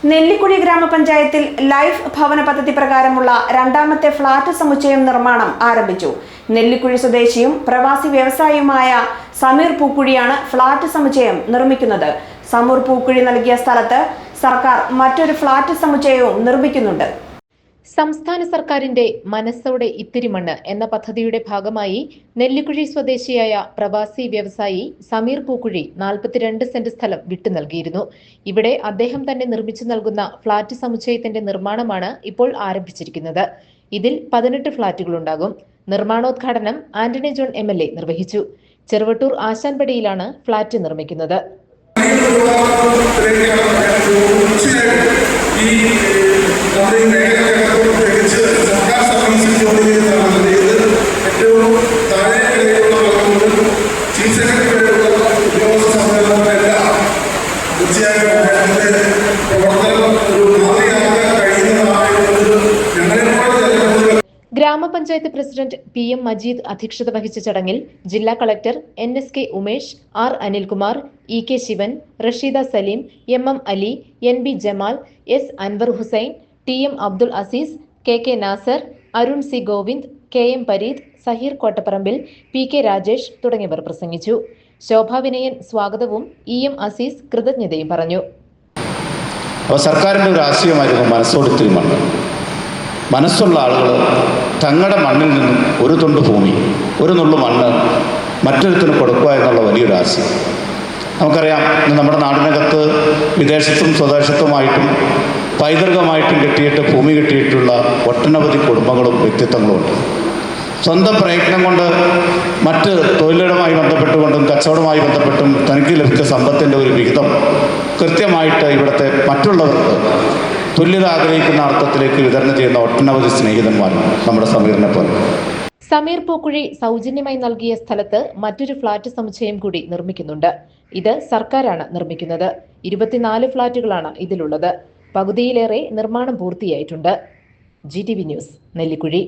നെല്ലിക്കുഴി ഗ്രാമപഞ്ചായത്തിൽ ലൈഫ് ഭവന പദ്ധതി പ്രകാരമുള്ള രണ്ടാമത്തെ ഫ്ളാറ്റ് സമുച്ചയം നിർമ്മാണം ആരംഭിച്ചു. നെല്ലിക്കുഴി സ്വദേശിയും പ്രവാസി വ്യവസായിയുമായ സമീർ പൂക്കുഴിയാണ് ഫ്ളാറ്റ് സമുച്ചയം നിർമ്മിക്കുന്നത്. സമീർ പൂക്കുഴി നൽകിയ സ്ഥലത്ത് സർക്കാർ മറ്റൊരു ഫ്ളാറ്റ് സമുച്ചയവും നിർമ്മിക്കുന്നുണ്ട്. സംസ്ഥാന സർക്കാരിന്റെ മനസ്സോടെ ഇത്തിരി മണ്ണ് എന്ന പദ്ധതിയുടെ ഭാഗമായി നെല്ലിക്കുഴി സ്വദേശിയായ പ്രവാസി വ്യവസായി സമീർ പൂക്കുഴി 42 സെന്റ് സ്ഥലം വിട്ടു നൽകിയിരുന്നു. ഇവിടെ അദ്ദേഹം തന്നെ നിർമ്മിച്ചു നൽകുന്ന ഫ്ളാറ്റ് സമുച്ചയത്തിന്റെ നിർമ്മാണമാണ് ഇപ്പോൾ ആരംഭിച്ചിരിക്കുന്നത്. ഇതിൽ 18 ഫ്ളാറ്റുകളുണ്ടാകും. നിർമ്മാണോദ്ഘാടനം ആന്റണി ജോൺ MLA നിർവഹിച്ചു. ചെറുവട്ടൂർ ആശാൻപടിയിലാണ് ഫ്ളാറ്റ് നിർമ്മിക്കുന്നത്. ഗ്രാമപഞ്ചായത്ത് പ്രസിഡന്റ് PM മജീദ് അധ്യക്ഷത വഹിച്ച ചടങ്ങിൽ ജില്ലാ collector NSK Umesh, R Anilkumar, EK Sivan, Rasheeda Saleem, MM Ali, NB Jamal, S Anwar Hussain, TM Abdul Azeez, KK Nasar, Arun C Govind, KM Pareed, Saheer Kottaparambil, PK Rajesh തുടങ്ങിയവർ പ്രസംഗിച്ചു. ശോഭാ വിനയൻ സ്വാഗതവും EM അസീസ് കൃതജ്ഞതയും പറഞ്ഞു. സർക്കാരിന്റെ ഒരു ആശയമായിരുന്നു മനസ്സോടിത്തിരി മണ്ണ്. മനസ്സുള്ള ആളുകൾ തങ്ങളുടെ മണ്ണിൽ നിന്നും ഒരു തുണ്ട് ഭൂമി, ഒരു നുള്ളു മണ്ണ് മറ്റൊരുത്തിന് കൊടുക്കുക എന്നുള്ള വലിയൊരു ആശയം. നമുക്കറിയാം, നമ്മുടെ നാടിനകത്ത് വിദേശത്തും സ്വദേശത്തുമായിട്ടും പൈതൃകമായിട്ടും കിട്ടിയിട്ട് ഭൂമി കിട്ടിയിട്ടുള്ള ഒട്ടനവധി കുടുംബങ്ങളും വ്യക്തിത്വങ്ങളും ഉണ്ട്. സ്വന്തം പ്രയത്നം കൊണ്ട് മറ്റ് തൊഴിലുകളുമായി ബന്ധപ്പെട്ടുകൊണ്ടും കച്ചവടവുമായി ബന്ധപ്പെട്ടും തനിക്ക് ലഭിച്ച സമ്പത്തിൻ്റെ ഒരു വിഹിതം കൃത്യമായിട്ട് ഇവിടുത്തെ മറ്റുള്ളവർക്ക് തുല്യത ആഗ്രഹിക്കുന്ന അർത്ഥത്തിലേക്ക് വിതരണം ചെയ്യുന്ന ഒട്ടനവധി സ്നേഹിതന്മാരും നമ്മുടെ സമീറിനെ പോലെ. സമീർ പൂക്കുഴി സൗജന്യമായി നൽകിയ സ്ഥലത്ത് മറ്റൊരു ഫ്ളാറ്റ് സമുച്ചയം കൂടി നിർമ്മിക്കുന്നുണ്ട്. ഇത് സർക്കാരാണ് നിർമ്മിക്കുന്നത്. 24 ഫ്ളാറ്റുകളാണ് ഇതിലുള്ളത്. പകുതിയിലേറെ നിർമ്മാണം പൂർത്തിയായിട്ടുണ്ട്. GTV news, Nellikuzhi.